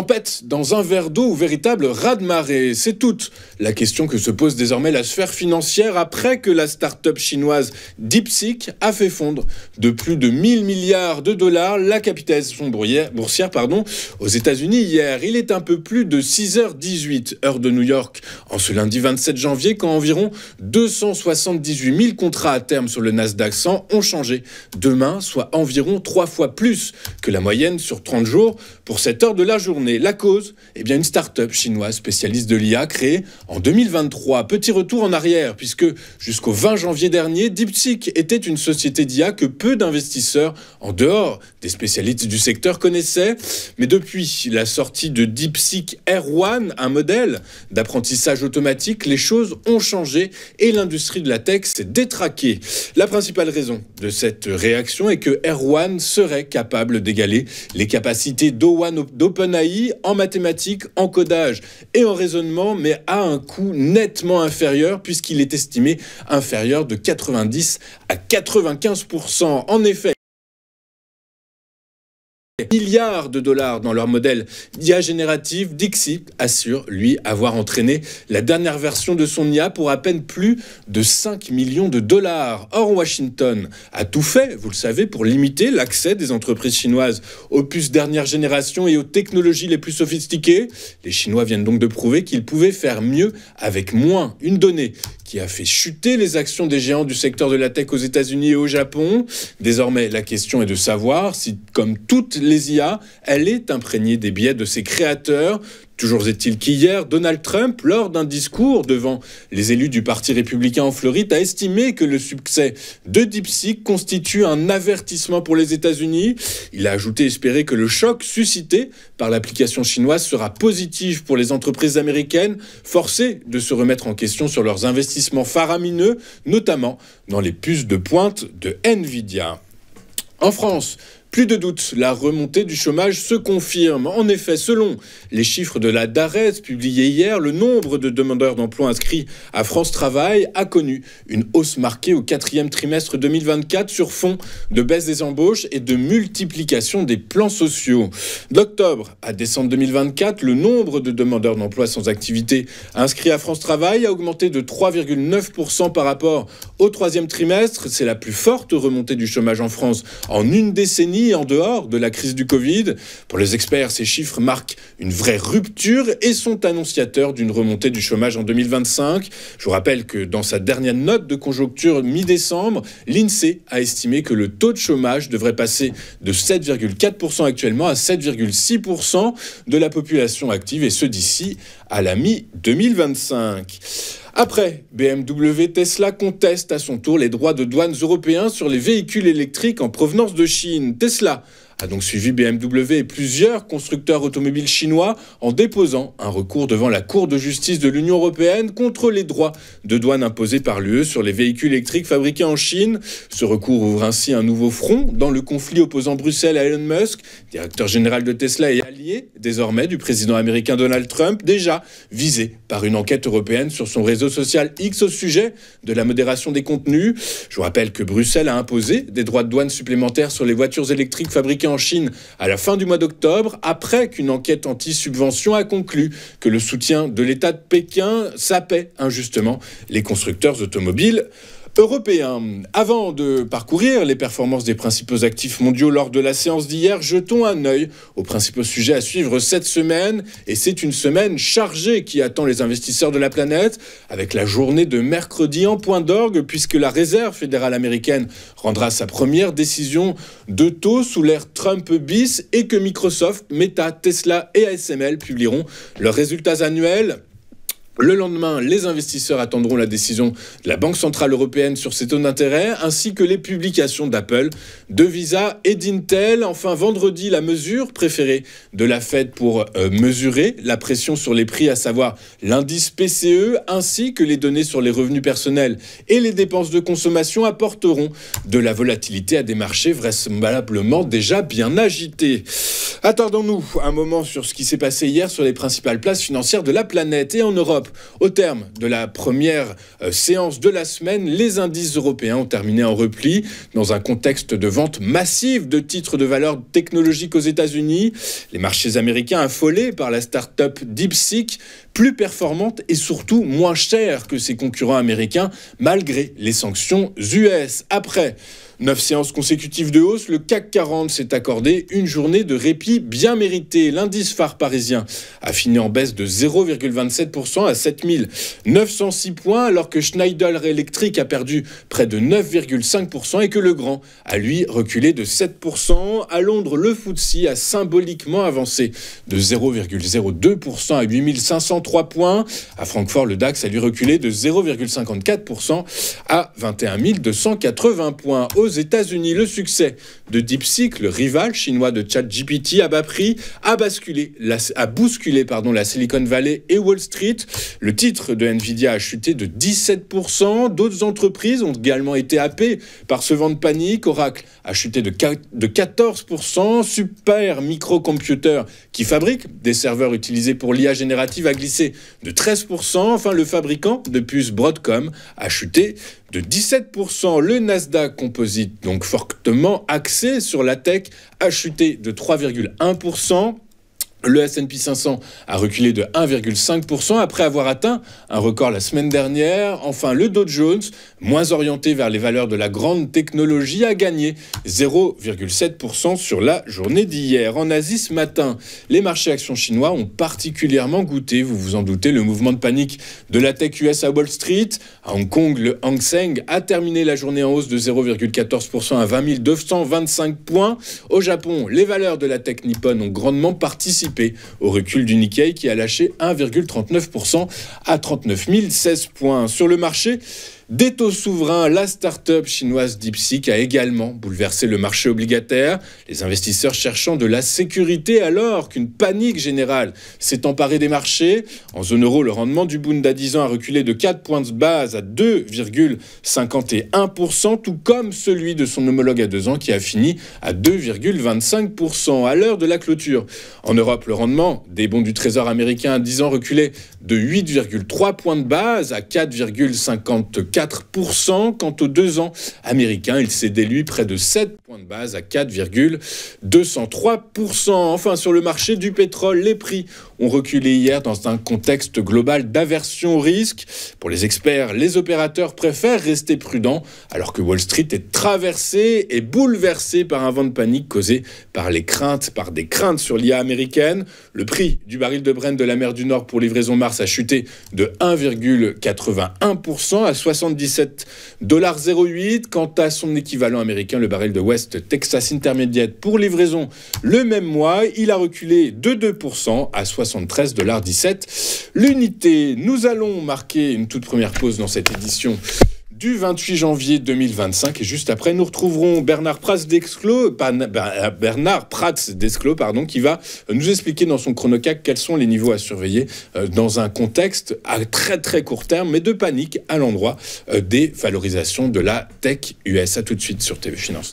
Tempête dans un verre d'eau ou véritable raz-de-marée? C'est toute la question que se pose désormais la sphère financière après que la start-up chinoise DeepSeek a fait fondre de plus de 1000 milliards de dollars la capitalisation boursière aux États-Unis hier. Il est un peu plus de 6h18, heure de New York, en ce lundi 27 janvier, quand environ 278 000 contrats à terme sur le Nasdaq 100 ont changé. Demain, soit environ 3 fois plus que la moyenne sur 30 jours pour cette heure de la journée. La cause, une start-up chinoise spécialiste de l'IA créée en 2023. Petit retour en arrière, puisque jusqu'au 20 janvier dernier, DeepSeek était une société d'IA que peu d'investisseurs en dehors des spécialistes du secteur connaissaient. Mais depuis la sortie de DeepSeek R1, un modèle d'apprentissage automatique, les choses ont changé et l'industrie de la tech s'est détraquée. La principale raison de cette réaction est que R1 serait capable d'égaler les capacités d'OpenAI en mathématiques, en codage et en raisonnement, mais à un coût nettement inférieur puisqu'il est estimé inférieur de 90 à 95%. En effet, milliards de dollars dans leur modèle d'IA générative, DeepSeek assure, lui, avoir entraîné la dernière version de son IA pour à peine plus de 5 millions de dollars. Or, Washington a tout fait, vous le savez, pour limiter l'accès des entreprises chinoises aux puces dernière génération et aux technologies les plus sophistiquées. Les Chinois viennent donc de prouver qu'ils pouvaient faire mieux avec moins. Une donnée qui a fait chuter les actions des géants du secteur de la tech aux États-Unis et au Japon. Désormais, la question est de savoir si, comme toutes les IA, elle est imprégnée des biais de ses créateurs. Toujours est-il qu'hier, Donald Trump, lors d'un discours devant les élus du Parti républicain en Floride, a estimé que le succès de DeepSeek constitue un avertissement pour les États-Unis. Il a ajouté espérer que le choc suscité par l'application chinoise sera positif pour les entreprises américaines, forcées de se remettre en question sur leurs investissements faramineux, notamment dans les puces de pointe de Nvidia. En France, plus de doute, la remontée du chômage se confirme. En effet, selon les chiffres de la DARES publiés hier, le nombre de demandeurs d'emploi inscrits à France Travail a connu une hausse marquée au 4e trimestre 2024 sur fond de baisse des embauches et de multiplication des plans sociaux. D'octobre à décembre 2024, le nombre de demandeurs d'emploi sans activité inscrits à France Travail a augmenté de 3,9% par rapport au 3e trimestre. C'est la plus forte remontée du chômage en France en une décennie, en dehors de la crise du Covid. Pour les experts, ces chiffres marquent une vraie rupture et sont annonciateurs d'une remontée du chômage en 2025. Je vous rappelle que dans sa dernière note de conjoncture mi-décembre, l'INSEE a estimé que le taux de chômage devrait passer de 7,4% actuellement à 7,6% de la population active, et ce d'ici à la mi-2025. Après, BMW, Tesla conteste à son tour les droits de douane européens sur les véhicules électriques en provenance de Chine. Tesla a donc suivi BMW et plusieurs constructeurs automobiles chinois en déposant un recours devant la Cour de justice de l'Union européenne contre les droits de douane imposés par l'UE sur les véhicules électriques fabriqués en Chine. Ce recours ouvre ainsi un nouveau front dans le conflit opposant Bruxelles à Elon Musk, directeur général de Tesla et allié désormais du président américain Donald Trump, déjà visé par une enquête européenne sur son réseau social X au sujet de la modération des contenus. Je vous rappelle que Bruxelles a imposé des droits de douane supplémentaires sur les voitures électriques fabriquées en Chine à la fin du mois d'octobre, après qu'une enquête anti-subvention a conclu que le soutien de l'État de Pékin sapait injustement les constructeurs automobiles européens. Avant de parcourir les performances des principaux actifs mondiaux lors de la séance d'hier, jetons un œil aux principaux sujets à suivre cette semaine. Et c'est une semaine chargée qui attend les investisseurs de la planète, avec la journée de mercredi en point d'orgue, puisque la Réserve fédérale américaine rendra sa première décision de taux sous l'ère Trump bis, et que Microsoft, Meta, Tesla et ASML publieront leurs résultats annuels. Le lendemain, les investisseurs attendront la décision de la Banque centrale européenne sur ses taux d'intérêt, ainsi que les publications d'Apple, de Visa et d'Intel. Enfin, vendredi, la mesure préférée de la Fed pour mesurer la pression sur les prix, à savoir l'indice PCE, ainsi que les données sur les revenus personnels et les dépenses de consommation, apporteront de la volatilité à des marchés vraisemblablement déjà bien agités. Attardons-nous un moment sur ce qui s'est passé hier sur les principales places financières de la planète. Et en Europe, Europe. Au terme de la première séance de la semaine, les indices européens ont terminé en repli dans un contexte de vente massive de titres de valeur technologique aux États-Unis. Les marchés américains affolés par la start-up DeepSeek, plus performante et surtout moins chère que ses concurrents américains, malgré les sanctions US. Après 9 séances consécutives de hausse, le CAC 40 s'est accordé une journée de répit bien méritée. L'indice phare parisien a fini en baisse de 0,27% à 7906 points, alors que Schneider Electric a perdu près de 9,5% et que Legrand a lui reculé de 7%. À Londres, le FTSE a symboliquement avancé de 0,02% à 8503 points. À Francfort, le DAX a lui reculé de 0,54% à 21 280 points. Aux États-Unis, le succès de DeepSeek, le rival chinois de ChatGPT à bas prix, a bousculé la Silicon Valley et Wall Street. Le titre de Nvidia a chuté de 17%. D'autres entreprises ont également été happées par ce vent de panique. Oracle a chuté de 14%. Super Microcomputer, qui fabrique des serveurs utilisés pour l'IA générative, a glissé de 13%. Enfin, le fabricant de puces Broadcom a chuté de 17%. Le Nasdaq Composite, donc fortement axé sur la tech, a chuté de 3,1%. Le S&P 500 a reculé de 1,5% après avoir atteint un record la semaine dernière. Enfin, le Dow Jones, moins orienté vers les valeurs de la grande technologie, a gagné 0,7% sur la journée d'hier. En Asie, ce matin, les marchés actions chinois ont particulièrement goûté, vous vous en doutez, le mouvement de panique de la tech US à Wall Street. À Hong Kong, le Hang Seng a terminé la journée en hausse de 0,14% à 20 225 points. Au Japon, les valeurs de la tech nippone ont grandement participé au recul du Nikkei qui a lâché 1,39% à 39 016 points. Sur le marché des taux souverains, la start-up chinoise DeepSeek a également bouleversé le marché obligataire, les investisseurs cherchant de la sécurité alors qu'une panique générale s'est emparée des marchés. En zone euro, le rendement du Bund à 10 ans a reculé de 4 points de base à 2,51%, tout comme celui de son homologue à 2 ans qui a fini à 2,25%. À l'heure de la clôture, en Europe, le rendement des bons du Trésor américain à 10 ans reculait de 8,3 points de base à 4,54%. Quant aux 2 ans américains, il cédait lui près de 7 points de base à 4,203%. Enfin, sur le marché du pétrole, les prix ont reculé hier dans un contexte global d'aversion au risque. Pour les experts, les opérateurs préfèrent rester prudents alors que Wall Street est traversée et bouleversée par un vent de panique causé par des craintes sur l'IA américaine. Le prix du baril de Brent de la mer du Nord pour livraison mars a chuté de 1,81% à 77,08 $. Quant à son équivalent américain, le baril de West Texas Intermediate pour livraison le même mois, il a reculé de 2% à 73,17 $. L'unité, nous allons marquer une toute première pause dans cette édition du 28 janvier 2025 et juste après nous retrouverons Bernard Prats d'Esclaux qui va nous expliquer dans son chronocac quels sont les niveaux à surveiller dans un contexte à très très court terme mais de panique à l'endroit des valorisations de la tech US. À tout de suite sur TV Finance.